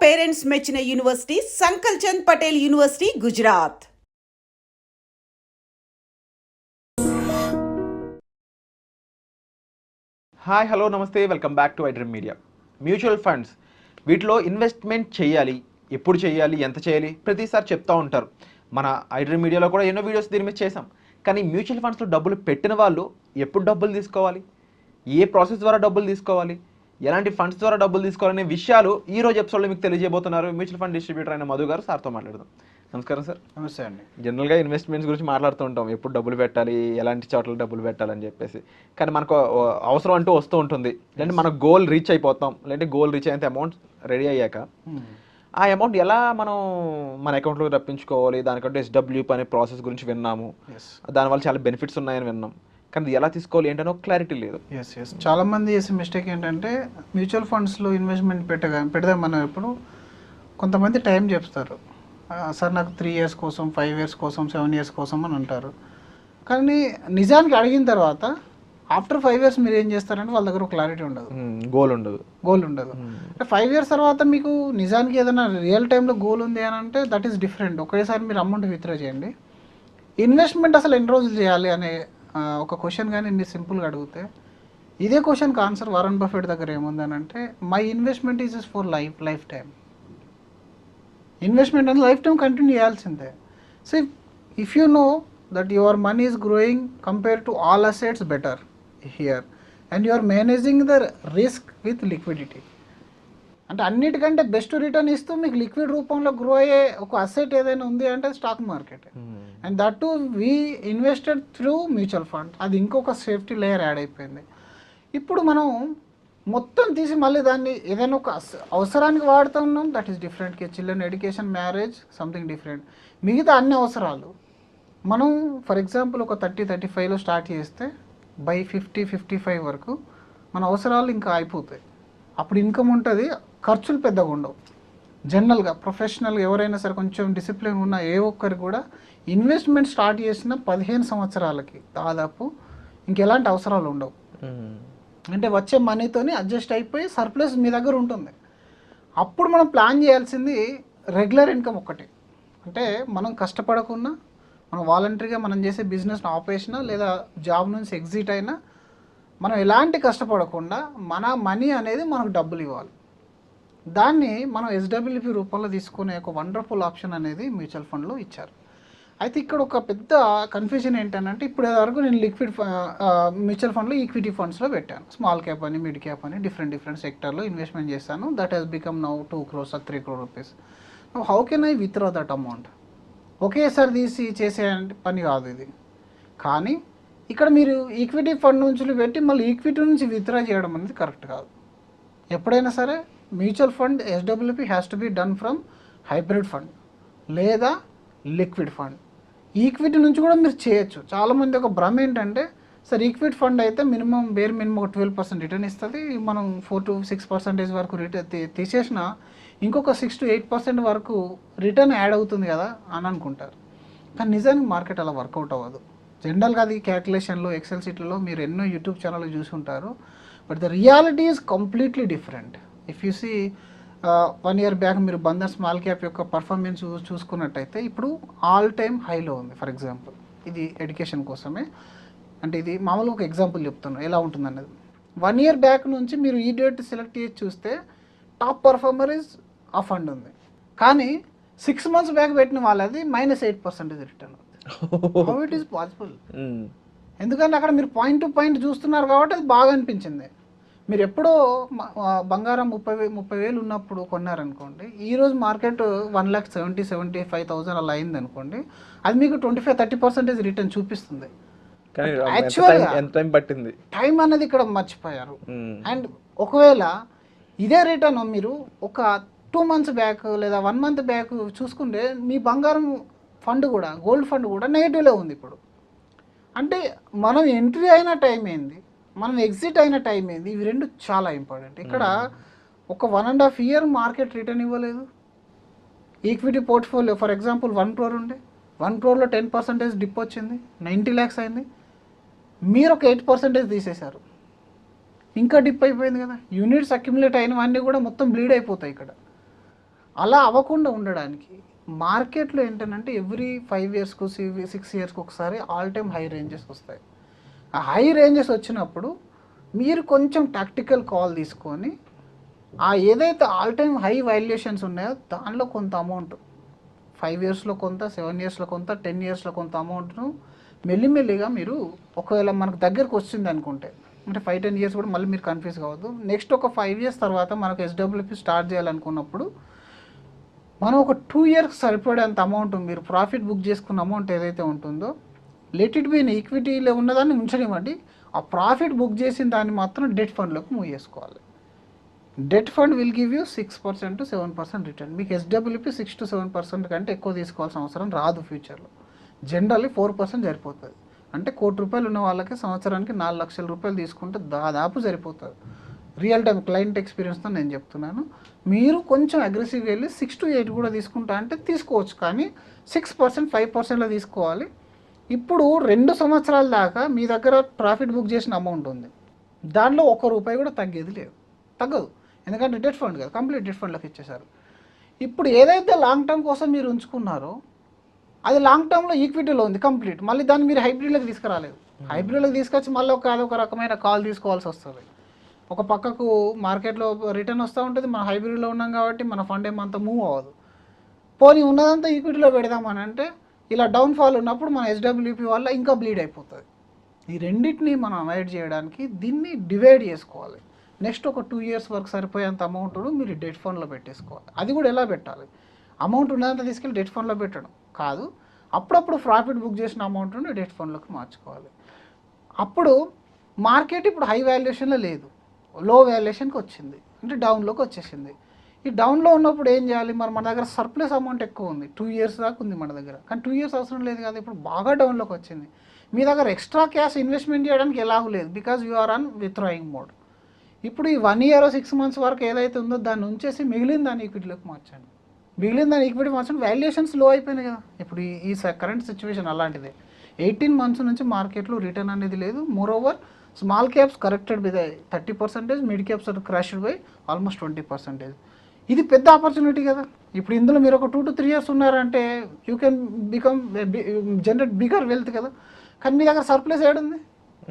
Parents మెచ్చిన university Sankalchand Patel university Gujarat. Hi hello namaste, welcome back to iDream media. Mutual funds వీటిలో investment చేయాలి, ఎప్పుడు చేయాలి, ఎంత చేయాలి ప్రతిసారి చెప్తూ ఉంటారు. మన ఐడ్రీమ్ మీడియాలో కూడా ఎన్నో వీడియోస్ దీని మీద చేసాం. కానీ మ్యూచువల్ ఫండ్స్లో డబ్బులు పెట్టిన వాళ్ళు ఎప్పుడు డబ్బులు తీసుకోవాలి, ఏ ప్రాసెస్ ద్వారా డబ్బులు తీసుకోవాలి, ఎలాంటి ఫండ్స్ ద్వారా డబ్బులు తీసుకోవాలనే విషయాలు ఈ రోజు ఎపిసోడ్లో మీకు తెలియజేయబోతున్నారు మ్యూచువల్ ఫండ్ డిస్ట్రిబ్యూటర్ అయిన మధు గారు. సార్తో మాట్లాడదాం. నమస్కారం సార్. నమస్తే అండి. జనరల్గా ఇన్వెస్ట్మెంట్స్ గురించి మాట్లాడుతూ ఉంటాం, ఎప్పుడు డబ్బులు పెట్టాలి, ఎలాంటి చోట్ల డబ్బులు పెట్టాలని చెప్పేసి. కానీ మనకు అవసరం అంటూ వస్తూ ఉంటుంది. లేదంటే మన గోల్ రీచ్ అయిపోతాం, లేదంటే గోల్ రీచ్ అయ్యేంత అమౌంట్ రెడీ అయ్యాక ఆ అమౌంట్ ఎలా మనం మన అకౌంట్లోకి రప్పించుకోవాలి, దానికంటే ఎస్డబ్ల్యూపీ అనే ప్రాసెస్ గురించి విన్నాము. దానివల్ల చాలా బెనిఫిట్స్ ఉన్నాయని విన్నాం. కానీ ఎలా తీసుకోవాలి ఏంటనో క్లారిటీ లేదు. చాలా మంది చేసే మిస్టేక్ ఏంటంటే మ్యూచువల్ ఫండ్స్లో ఇన్వెస్ట్మెంట్ పెడదామన్న ఇప్పుడు కొంతమంది టైం చెప్తారు. సార్ నాకు 3 years కోసం, 5 years కోసం, 7 years కోసం అని అంటారు. కానీ నిజానికి అడిగిన తర్వాత ఆఫ్టర్ 5 years మీరు ఏం చేస్తారంటే వాళ్ళ దగ్గర క్లారిటీ ఉండదు, గోల్ ఉండదు. అంటే 5 years తర్వాత మీకు నిజానికి ఏదైనా రియల్ టైంలో గోల్ ఉంది అని అంటే దట్ ఈస్ డిఫరెంట్. ఒకేసారి మీరు అమౌంట్ విత్డ్రా చేయండి. ఇన్వెస్ట్మెంట్ అసలు ఎన్ని రోజులు చేయాలి అనే ఒక క్వశ్చన్ కానీ మీరు సింపుల్గా అడిగితే ఇదే క్వశ్చన్కి ఆన్సర్ వారన్ బఫెట్ దగ్గర ఏముందని అంటే my investment is is for life time. Investment అనేది లైఫ్ టైం కంటిన్యూ చేయాల్సిందే. So if you know that your money is growing compare to all assets better here and you are managing the risk with liquidity, అంటే అన్నిటికంటే best return ఇస్తూ మీకు liquid రూపంలో grow అయ్యే ఒక asset ఏదైనా ఉంది అంటే stock market. And that to we invested through mutual fund. అది ఇంకొక సేఫ్టీ లేయర్ యాడ్ అయిపోయింది. ఇప్పుడు మనం మొత్తం తీసి మళ్ళీ దాన్ని ఏదైనా ఒక అవసరానికి వాడుతున్నాం, that is different. Children education, marriage, something different. మిగతా అన్ని అవసరాలు మనం ఫర్ ఎగ్జాంపుల్ ఒక 30-35లో స్టార్ట్ చేస్తే బై 50-55 వరకు మన అవసరాలు ఇంకా అయిపోతాయి. అప్పుడు ఇన్కమ్ ఉంటుంది, ఖర్చులు పెద్దగా ఉండవు. జనరల్గా ప్రొఫెషనల్గా ఎవరైనా సరే కొంచెం డిసిప్లిన్ ఉన్న ఏ ఒక్కరికి కూడా ఇన్వెస్ట్మెంట్ స్టార్ట్ చేసిన 15 సంవత్సరాలకి దాదాపు ఇంకెలాంటి అవసరాలు ఉండవు. అంటే వచ్చే మనీతోని అడ్జస్ట్ అయిపోయి సర్ప్లస్ మీ దగ్గర ఉంటుంది. అప్పుడు మనం ప్లాన్ చేయాల్సింది రెగ్యులర్ ఇన్కమ్ ఒక్కటే. అంటే మనం కష్టపడకుండా మనం వాలంటరీగా మనం చేసే బిజినెస్ని ఆపేసినా లేదా జాబ్ నుంచి ఎగ్జిట్ అయినా మనం ఎలాంటి కష్టపడకుండా మన మనీ అనేది మనకు డబ్బులు ఇవ్వాలి. దాన్ని మనం ఎస్డబ్ల్యూపీ రూపంలో తీసుకునే ఒక వండర్ఫుల్ ఆప్షన్ అనేది మ్యూచువల్ ఫండ్లో ఇచ్చారు. అయితే ఇక్కడ ఒక పెద్ద కన్ఫ్యూజన్ ఏంటంటే ఇప్పుడు వరకు నేను లిక్విడ్ మ్యూచువల్ ఫండ్లో ఈక్విటీ ఫండ్స్లో పెట్టాను. స్మాల్ క్యాప్ అని, మిడ్ క్యాప్ అని డిఫరెంట్ సెక్టర్లో ఇన్వెస్ట్మెంట్ చేశాను. That has become now 2 crores or 3 crore rupees. How can I withdraw that amount? ఒకేసారి తీసి చేసే పని కాదు ఇది. కానీ ఇక్కడ మీరు ఈక్విటీ ఫండ్ నుంచి పెట్టి మళ్ళీ ఈక్విటీ నుంచి విత్డ్రా చేయడం అనేది కరెక్ట్ కాదు. ఎప్పుడైనా సరే mutual fund SWP has to be done from hybrid fund లేదా లిక్విడ్ ఫండ్. ఈక్విటీ నుంచి కూడా మీరు చేయొచ్చు. చాలామంది ఒక భ్రమ ఏంటంటే సార్ ఈక్విటీ ఫండ్ అయితే మినిమం ఒక 12% రిటర్న్ ఇస్తుంది, మనం 4-6% వరకు రిటర్న్ తీసేసిన ఇంకొక 6-8% వరకు రిటర్న్ యాడ్ అవుతుంది కదా అని అనుకుంటారు. కానీ నిజానికి మార్కెట్ అలా వర్కౌట్ అవ్వదు. జనరల్గా అది క్యాల్కులేషన్లో ఎక్సెల్ షీట్లలో మీరు ఎన్నో యూట్యూబ్ ఛానల్లో చూసి ఉంటారు. But the reality is completely different. If you see 1 year back మీరు బంధన్ స్మాల్ క్యాప్ యొక్క పర్ఫార్మెన్స్ చూసుకున్నట్టయితే ఇప్పుడు ఆల్ టైమ్ హైలో ఉంది. ఫర్ ఎగ్జాంపుల్ ఇది ఎడ్యుకేషన్ కోసమే, అంటే ఇది మామూలుగా ఒక ఎగ్జాంపుల్ చెప్తున్నాను ఎలా ఉంటుంది అనేది. 1 year బ్యాక్ నుంచి మీరు ఈ డేట్ సెలెక్ట్ చేసి చూస్తే టాప్ పర్ఫార్మర్ ఇస్ ఆ ఫండ్ ఉంది. కానీ 6 months బ్యాక్ పెట్టిన వాళ్ళది -8% రిటర్న్ ఉంది. How it is possible? ఎందుకంటే అక్కడ మీరు పాయింట్ టు పాయింట్ చూస్తున్నారు కాబట్టి అది బాగా అనిపించింది. మీరు ఎప్పుడో బంగారం 30,000 ఉన్నప్పుడు కొన్నారనుకోండి, ఈరోజు మార్కెట్ 1,70,000-75,000 అలా అయింది అనుకోండి, అది మీకు 25-30% రిటర్న్ చూపిస్తుంది. యాక్చువల్గా టైం అనేది ఇక్కడ మర్చిపోయారు. అండ్ ఒకవేళ ఇదే రిటర్న్ మీరు ఒక 2 months బ్యాక్ లేదా 1 month బ్యాక్ చూసుకుంటే మీ బంగారం ఫండ్ కూడా, గోల్డ్ ఫండ్ కూడా నెగిటివ్లో ఉంది ఇప్పుడు. అంటే మనం ఎంట్రీ అయిన టైం ఏంది, మనం ఎగ్జిట్ అయిన టైం ఏంది, ఇవి రెండు చాలా ఇంపార్టెంట్. ఇక్కడ ఒక 1.5 year మార్కెట్ రిటర్న్ ఇవ్వలేదు. Equity portfolio for example 1 crore ఉండే, 1 crore 10% డిప్ వచ్చింది, 90 lakhs అయింది. మీరు ఒక 8% తీసేశారు, ఇంకా డిప్ అయిపోయింది కదా. యూనిట్స్ అక్యుములేట్ అయినవన్నీ కూడా మొత్తం బ్లీడ్ అయిపోతాయి ఇక్కడ. అలా అవ్వకుండా ఉండడానికి మార్కెట్లో ఏంటంటే ఎవ్రీ 5 ఇయర్స్కు 6 ఇయర్స్కి ఒకసారి ఆల్ టైమ్ హై రేంజెస్ వస్తాయి. ఆ హై రేంజెస్ వచ్చినప్పుడు మీరు కొంచెం టాక్టికల్ కాల్ తీసుకొని ఆ ఏదైతే ఆల్ టైమ్ హై వాల్యుయేషన్స్ ఉన్నాయో దానిలో కొంత అమౌంట్ 5 ఇయర్స్లో కొంత, 7 ఇయర్స్లో కొంత, 10 ఇయర్స్లో కొంత అమౌంట్ను మెల్లిమెల్లిగా మీరు ఒకవేళ మనకు దగ్గరకు వచ్చింది అనుకుంటే, అంటే 5-10 ఇయర్స్ కూడా మళ్ళీ మీరు కన్ఫ్యూజ్ కావద్దు. నెక్స్ట్ ఒక 5 ఇయర్స్ తర్వాత మనకు ఎస్డబ్ల్యూపీ స్టార్ట్ చేయాలనుకున్నప్పుడు మనం ఒక 2 ఇయర్స్ సరిపడేంత అమౌంట్ మీరు ప్రాఫిట్ బుక్ చేసుకున్న అమౌంట్ ఏదైతే ఉంటుందో లెట్ ఇట్ బి ఇన్ ఈక్విటీలో ఉన్నదాన్ని ఉంచనివ్వండి. ఆ ప్రాఫిట్ బుక్ చేసిన దాన్ని మాత్రం డెట్ ఫండ్లోకి మూవ్ చేసుకోవాలి. Debt fund will give you 6% to 7% return. మీకు ఎస్డబ్ల్యూపీ 6 to 7% కంటే ఎక్కువ తీసుకోవాల్సిన అవసరం రాదు ఫ్యూచర్లో. జనరల్లీ 4% సరిపోతుంది. అంటే ₹1,00,000 ఉన్న వాళ్ళకి సంవత్సరానికి 4 లక్షల రూపాయలు తీసుకుంటే దాదాపు సరిపోతుంది. రియల్ టైం క్లయింట్ ఎక్స్పీరియన్స్తో నేను చెప్తున్నాను. మీరు కొంచెం అగ్రెసివ్గా వెళ్ళి 6 to 8 కూడా తీసుకుంటా అంటే తీసుకోవచ్చు, కానీ 6%, 5%లో తీసుకోవాలి. ఇప్పుడు 2 సంవత్సరాల దాకా మీ దగ్గర ప్రాఫిట్ బుక్ చేసిన అమౌంట్ ఉంది, దానిలో ₹1 కూడా తగ్గేది లేదు, తగ్గదు. ఎందుకంటే డెట్ ఫండ్ కదా, కంప్లీట్ డెట్ ఫండ్లోకి ఇచ్చేసారు. ఇప్పుడు ఏదైతే లాంగ్ టర్మ్ కోసం మీరు ఉంచుకున్నారో అది లాంగ్ టర్మ్లో ఈక్విటీలో ఉంది కంప్లీట్. మళ్ళీ దాన్ని మీరు హైబ్రిడ్లోకి తీసుకురాలేదు. హైబ్రిడ్లోకి తీసుకొచ్చి మళ్ళీ ఒక రకమైన కాల్ తీసుకోవాల్సి వస్తుంది. ఒక పక్కకు మార్కెట్లో రిటర్న్ వస్తూ ఉంటుంది, మనం హైబ్రిడ్లో ఉన్నాం కాబట్టి మన ఫండ్ ఏమంతా మూవ్ అవ్వదు. పోనీ ఉన్నదంతా ఈక్విటీలో పెడదామని అంటే ఇలా డౌన్ఫాల్ ఉన్నప్పుడు మన ఎస్డబ్ల్యూపీ వల్ల ఇంకా బ్లీడ్ అయిపోతుంది. ఈ రెండింటిని మనం అవాయిడ్ చేయడానికి దీన్ని డివైడ్ చేసుకోవాలి. నెక్స్ట్ ఒక 2 ఇయర్స్ వరకు సరిపోయేంత అమౌంట్ను మీరు డెట్ ఫండ్లో పెట్టేసుకోవాలి. అది కూడా ఎలా పెట్టాలి? అమౌంట్ ఉన్నదంతా తీసుకెళ్ళి డెట్ ఫండ్లో పెట్టడం కాదు, అప్పుడప్పుడు ప్రాఫిట్ బుక్ చేసిన అమౌంట్ను డెట్ ఫండ్లోకి మార్చుకోవాలి. అప్పుడు మార్కెట్ ఇప్పుడు హై వాల్యుయేషన్లో లేదు, లో వాల్యుయేషన్కి వచ్చింది, అంటే డౌన్లోకి వచ్చేసింది. ఈ డౌన్లో ఉన్నప్పుడు ఏం చేయాలి? మన దగ్గర సర్ప్లస్ అమౌంట్ ఎక్కువ ఉంది, 2 ఇయర్స్ దాకా ఉంది మన దగ్గర, కానీ 2 ఇయర్స్ అవసరం లేదు కదా, ఇప్పుడు బాగా డౌన్లోకి వచ్చింది. మీ దగ్గర ఎక్స్ట్రా క్యాష్ ఇన్వెస్ట్మెంట్ చేయడానికి ఎలాగూ లేదు, because you are on withdrawing mode. ఇప్పుడు ఈ 1 ఇయర్ 6 months వరకు ఏదైతే ఉందో దాన్ని ఉంచేసి మిగిలిన దాన్ని ఈక్విటీలోకి మార్చండి. మిగిలిన దాన్ని ఈక్విటీ మార్చండి. వాల్యుయేషన్స్ లో అయిపోయినాయి కదా. ఇప్పుడు ఈ కరెంట్ సిచ్యువేషన్ అలాంటిదే. 18 months నుంచి మార్కెట్లో రిటర్న్ అనేది లేదు. Moreover small caps corrected by 30%, mid caps are crashed by almost 20%. ఇది పెద్ద ఆపర్చునిటీ కదా. ఇప్పుడు ఇందులో మీరు ఒక 2 to 3 years ఉన్నారంటే you can become generate bigger wealth కదా. కానీ మీ దగ్గర సర్ప్లస్ ఏడుంది?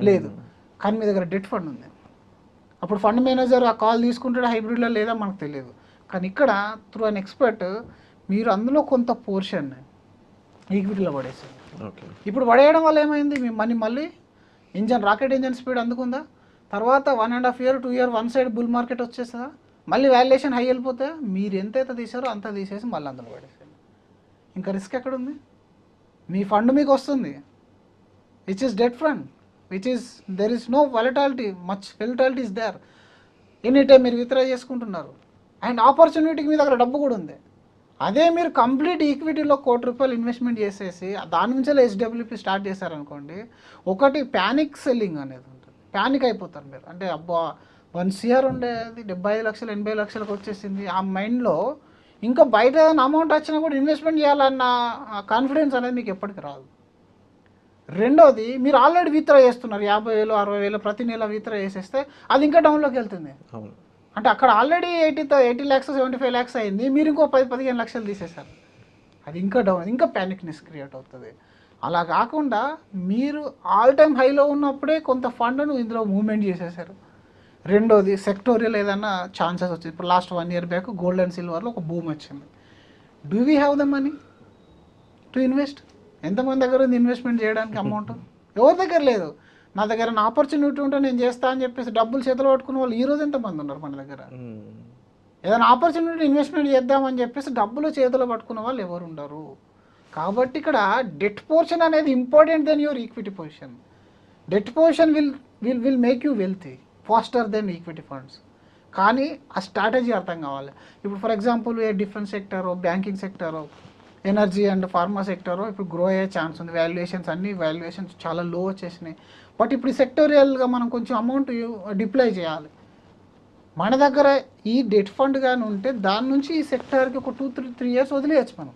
లేదు. కానీ మీ దగ్గర డెట్ ఫండ్ ఉంది. అప్పుడు ఫండ్ మేనేజర్ ఆ కాల్ తీసుకుంటాడు హైబ్రిడ్లో లేదా మనకు తెలియదు. కానీ ఇక్కడ త్రూ అన్ ఎక్స్పర్ట్ మీరు అందులో కొంత పోర్షన్ ఈక్విటీలో పడేసారు. ఇప్పుడు పడేయడం వల్ల ఏమైంది? మీ మనీ మళ్ళీ రాకెట్ ఇంజన్ స్పీడ్ అందుకుందా? తర్వాత 1.5 year 2 year one side bull market వచ్చేస్తుందా? మళ్ళీ వాల్యుయేషన్ హై వెళ్ళిపోతే మీరు ఎంతైతే తీసారో అంత తీసేసి మళ్ళీ అందులో పడేసారు. ఇంకా రిస్క్ ఎక్కడుంది? మీ ఫండ్ మీకు వస్తుంది, which is debt fund, which is there is no volatility, much volatility is there. Any time మీరు విత్డ్రా చేసుకుంటున్నారు అండ్ ఆపర్చునిటీకి మీ దగ్గర డబ్బు కూడా ఉంది. అదే మీరు కంప్లీట్ ఈక్విటీలో ₹1,00,000 ఇన్వెస్ట్మెంట్ చేసేసి దాని నుంచే ఎస్డబ్ల్యూపీ స్టార్ట్ చేశారనుకోండి, ఒకటి ప్యానిక్ సెల్లింగ్ అనేది ఉంటుంది. ప్యానిక్ అయిపోతారు మీరు. అంటే అబ్బా 1 CR ఉండేది 75 లక్షలు 80 లక్షలకు వచ్చేసింది. ఆ మైండ్లో ఇంకా బయట ఏదైనా అమౌంట్ వచ్చినా కూడా ఇన్వెస్ట్మెంట్ చేయాలన్న కాన్ఫిడెన్స్ అనేది మీకు ఎప్పటికీ రాదు. రెండోది, మీరు ఆల్రెడీ విత్డ్రా చేస్తున్నారు 50,000 60,000 ప్రతి నెల విత్డ్రా చేసేస్తే అది ఇంకా డౌన్లోకి వెళ్తుంది. అంటే అక్కడ ఆల్రెడీ 80 lakhs 75 lakhs అయింది, మీరు ఇంకో 10-15 లక్షలు తీసేశారు. అది ఇంకా డౌన్, ఇంకా ప్యానిక్నెస్ క్రియేట్ అవుతుంది. అలా కాకుండా మీరు ఆల్ టైమ్ హైలో ఉన్నప్పుడే కొంత ఫండ్ను ఇందులో మూవ్మెంట్ చేసేసారు. రెండోది, సెక్టోరియల్ ఏదైనా ఛాన్సెస్ వచ్చింది. ఇప్పుడు last 1 year back gold and సిల్వర్లో ఒక బూమ్ వచ్చింది. Do we have the money to invest? ఎంతమంది దగ్గర ఉంది ఇన్వెస్ట్మెంట్ చేయడానికి అమౌంట్? ఎవరి దగ్గర లేదు. నా దగ్గర నా ఆపర్చునిటీ ఉంటే నేను చేస్తా అని చెప్పేసి డబ్బులు చేతులు పట్టుకున్న వాళ్ళు ఈరోజు ఎంతమంది ఉన్నారు మన దగ్గర? ఏదైనా ఆపర్చునిటీ ఇన్వెస్ట్మెంట్ చేద్దామని చెప్పేసి డబ్బులు చేతులు పట్టుకున్న వాళ్ళు ఎవరు ఉండరు. కాబట్టి ఇక్కడ డెట్ పోర్షన్ అనేది important than your equity position. Debt position will make you wealthy faster than equity funds. కానీ ఆ స్ట్రాటజీ అర్థం కావాలి. ఇప్పుడు ఫర్ ఎగ్జాంపుల్ ఏ డిఫెన్స్ సెక్టారో, బ్యాంకింగ్ సెక్టారో, ఎనర్జీ అండ్ ఫార్మా సెక్టారో ఇప్పుడు గ్రో అయ్యే ఛాన్స్ ఉంది. వాల్యుయేషన్స్ చాలా లో వచ్చేసినాయి. బట్ ఇప్పుడు సెక్టోరియల్గా మనం కొంచెం అమౌంట్ డిప్లాయ్ చేయాలి. మన దగ్గర ఈ డెట్ ఫండ్ కానీ ఉంటే దాని నుంచి ఈ సెక్టార్కి ఒక 2-3 years వదిలేయచ్చు మనం.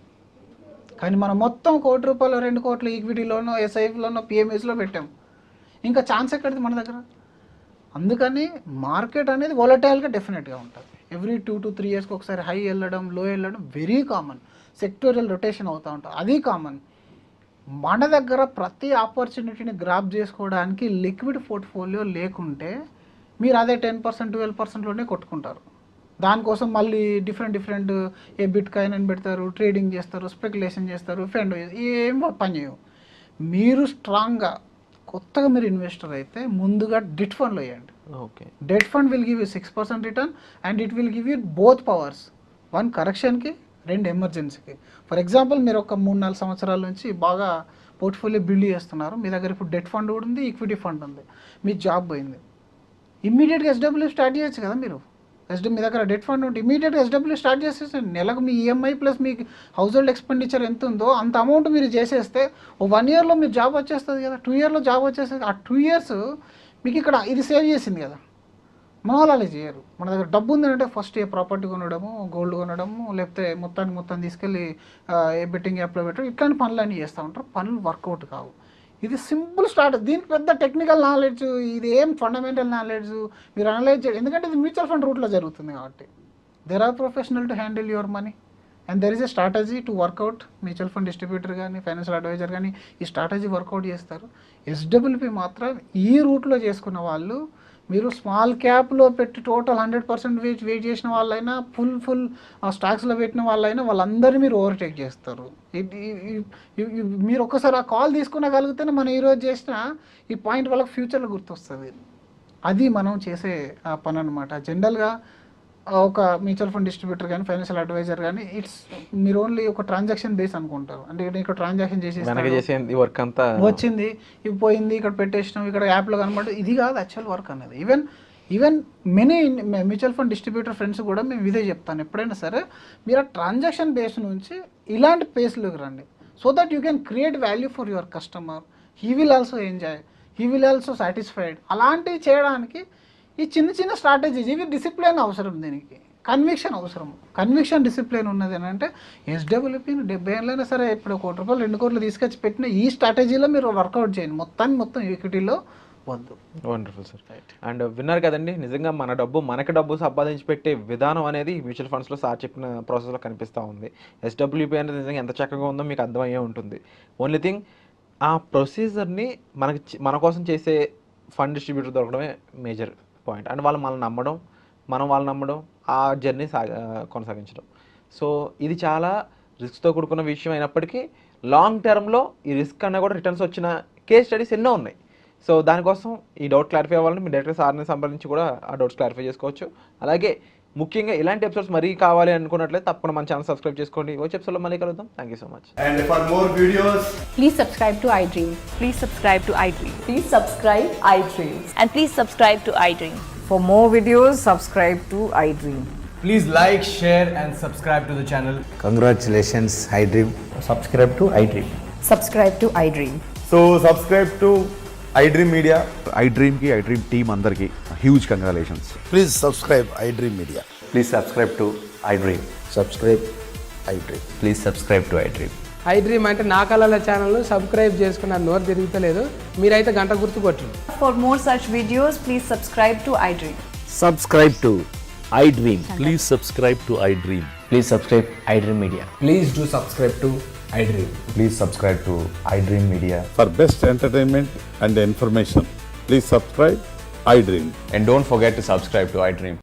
కానీ మనం మొత్తం ₹1,00,000 2,00,000 ఈక్విటీలోనో ఎస్ఐఫ్లోనో పిఎంఎస్లో పెట్టాం. ఇంకా ఛాన్స్ ఎక్కడిది మన దగ్గర? అందుకని మార్కెట్ అనేది వోలటైల్గా డెఫినెట్గా ఉంటుంది. ఎవ్రీ 2 to 3 yearsకి ఒకసారి హై వెళ్ళడం లో వెళ్ళడం వెరీ కామన్. సెక్టోరియల్ రొటేషన్ అవుతూ ఉంటుంది, అది కామన్. మన దగ్గర ప్రతి ఆపర్చునిటీని గ్రాప్ చేసుకోవడానికి లిక్విడ్ పోర్ట్ఫోలియో లేకుంటే మీరు అదే 10% 12%లోనే కొట్టుకుంటారు. దానికోసం మళ్ళీ డిఫరెంట్ ఏ బిట్ కాయిన్ అని పెడతారు, ట్రేడింగ్ చేస్తారు, స్పెక్యులేషన్ చేస్తారు, ఫండ్ ఏం పని చేయవు. మీరు స్ట్రాంగ్గా కొత్తగా మీరు ఇన్వెస్టర్ అయితే ముందుగా డెట్ ఫండ్లో వేయండి. Okay, debt fund will give you 6% return and it will give you both powers, 1 కరెక్షన్కి 2 ఎమర్జెన్సీకి. ఫర్ ఎగ్జాంపుల్ మీరు ఒక 3-4 సంవత్సరాల నుంచి బాగా పోర్ట్ఫోలియో బిల్డ్ చేస్తున్నారు, మీ దగ్గర ఇప్పుడు డెట్ ఫండ్ కూడా ఉంది, ఈక్విటీ ఫండ్ ఉంది, మీ జాబ్ పోయింది, ఇమ్మీడియట్గా ఎస్డబ్ల్యూ స్టార్ట్ చేయొచ్చు కదా. మీరు మీ దగ్గర డెట్ ఫండ్ ఉంటే ఇమీడియట్గా ఎస్డబ్ల్యూ స్టార్ట్ చేసేస్తే నెలకు మీ ఈఎంఐ ప్లస్ మీ హౌస్ హోల్డ్ ఎక్స్పెండిచర్ ఎంత ఉందో అంత అమౌంట్ మీరు చేసేస్తే 1 yearలో మీరు జాబ్ వచ్చేస్తుంది కదా, 2 yearలో జాబ్ వచ్చేస్తుంది. ఆ 2 years మీకు ఇక్కడ ఇది సేవ్ చేసింది కదా. మన వాళ్ళు అలా చేయరు. మన దగ్గర డబ్బు ఉందంటే ఫస్ట్ ఏ ప్రాపర్టీ కొనడము, గోల్డ్ కొనడము, లేకపోతే మొత్తం తీసుకెళ్ళి ఏ బెట్టింగ్ యాప్లో పెట్టడం, ఇట్లాంటి పనులన్నీ చేస్తూ ఉంటారు. పనులు వర్కౌట్ కావు. ఇది సింపుల్ స్టార్ట్. దీనికి పెద్ద టెక్నికల్ నాలెడ్జ్, ఇది ఏం ఫండమెంటల్ నాలెడ్జ్ మీరు అనలైజ్ చేయాలి, ఎందుకంటే ఇది మ్యూచువల్ ఫండ్ రూట్లో జరుగుతుంది కాబట్టి. There are professional to handle your money and there is a strategy to work out. Mutual fund distributor కానీ ఫైనాన్షియల్ అడ్వైజర్ కానీ ఈ స్ట్రాటజీ వర్కౌట్ చేస్తారు. ఎస్డబ్ల్యూపీ మాత్రం ఈ రూట్లో చేసుకున్న వాళ్ళు, మీరు స్మాల్ క్యాప్లో పెట్టి టోటల్ 100% వెయిట్ చేసిన వాళ్ళైనా, ఫుల్ స్టాక్స్లో పెట్టిన వాళ్ళైనా, వాళ్ళందరినీ మీరు ఓవర్టేక్ చేస్తారు. మీరు ఒక్కసారి ఆ కాల్ తీసుకునగలిగితేనే మనం ఈరోజు చేసిన ఈ పాయింట్ వాళ్ళకి ఫ్యూచర్లో గుర్తొస్తుంది. అది మనం చేసే పని అనమాట. జనరల్గా ఒక మ్యూచువల్ ఫండ్ డిస్ట్రిబ్యూటర్ కానీ ఫైనాన్షియల్ అడ్వైజర్ కానీ మీరు ఓన్లీ ఒక ట్రాన్సాక్షన్ బేస్ అనుకుంటారు. అంటే ఇక్కడ ట్రాన్సాక్షన్ చేసి వర్క్ అంతా వచ్చింది, ఇవి పోయింది, ఇక్కడ పెట్టేసినాం, ఇక్కడ యాప్లో కనబడి, ఇది కాదు యాక్చువల్ వర్క్ అనేది. Even many mutual fund distributor friends కూడా మేము ఇదే చెప్తాను, ఎప్పుడైనా సరే మీరు ఆ ట్రాన్సాక్షన్ బేస్ నుంచి ఇలాంటి పేస్లోకి రండి. So that you can create value for your customer. He will also enjoy, he will also satisfied. అలాంటివి చేయడానికి ఈ చిన్న స్ట్రాటజీస్, ఇవి డిసిప్లిన్ అవసరం, దీనికి కన్విక్షన్ అవసరం. కన్విక్షన్ డిసిప్లిన్ ఉన్నది అని అంటే ఎస్డబ్ల్యూపీని 70 ఏళ్ళైనా సరే ఇప్పుడు 1 కోటి రూపాయలు 2 కోట్లు తీసుకొచ్చి పెట్టిన ఈ స్ట్రాటజీలో మీరు వర్కౌట్ చేయండి. మొత్తం ఈక్విటీలో వద్దు. Wonderful sir. అండ్ విన్నారు కదండి, నిజంగా మనకి డబ్బు సంపాదించి పెట్టే విధానం అనేది మ్యూచువల్ ఫండ్స్లో సార్ చెప్పిన ప్రాసెస్లో కనిపిస్తూ ఉంది. ఎస్డబ్ల్యూపీ అనేది నిజంగా ఎంత చక్కగా ఉందో మీకు అర్థమయ్యే ఉంటుంది. ఓన్లీ థింగ్ ఆ ప్రొసీజర్ని మన కోసం చేసే ఫండ్ డిస్ట్రిబ్యూటర్ దొరకడమే మేజర్ పాయింట్. అండ్ వాళ్ళని నమ్మడం, మనం వాళ్ళని నమ్మడం, ఆ జర్నీ కొనసాగించడం. సో ఇది చాలా రిస్క్తో కూడుకున్న విషయం అయినప్పటికీ లాంగ్ టర్మ్లో ఈ రిస్క్ అన్నా కూడా రిటర్న్స్ వచ్చిన కేస్ స్టడీస్ ఎన్నో ఉన్నాయి. సో దానికోసం ఈ డౌట్ క్లారిఫై అవ్వాలంటే మీరు డైరెక్ట్గా సార్ని సంప్రదించి కూడా ఆ డౌట్స్ క్లారిఫై చేసుకోవచ్చు. అలాగే ముఖ్యంగా ఇలాంటి ఎపిసోడ్స్ మరీ కావాలి అనుకున్నట్లయితే తప్పకుండా మన ఛానల్ సబ్స్క్రైబ్ చేసుకోండి. వచ్చే ఎపిసోడ్లో మళ్ళీ కలుద్దాం. Thank you so much. And for more videos, Please subscribe to iDream. Please subscribe to iDream. Please subscribe iDream. And please subscribe to iDream. For more videos, subscribe to iDream. please like, share and subscribe to the channel. Congratulations, iDream. Subscribe to iDream. Subscribe to iDream. So subscribe to iDream Media. iDream ki iDream team అందరికి huge congratulations. Please subscribe iDream Media. Please subscribe to iDream. Subscribe iDream. Please subscribe to iDream. iDream అంటే నా కళల channel subscribe చేసుకున్న నోరు తిరుగుతలేదు, మీరైతే గంట గుర్తు కొట్టండి. For more such videos, please subscribe to iDream. Subscribe to iDream. Please subscribe to iDream. Please subscribe iDream Media. Please do subscribe to iDream. Please subscribe to iDream Media. For best entertainment and information, please subscribe iDream. And don't forget to subscribe to iDream.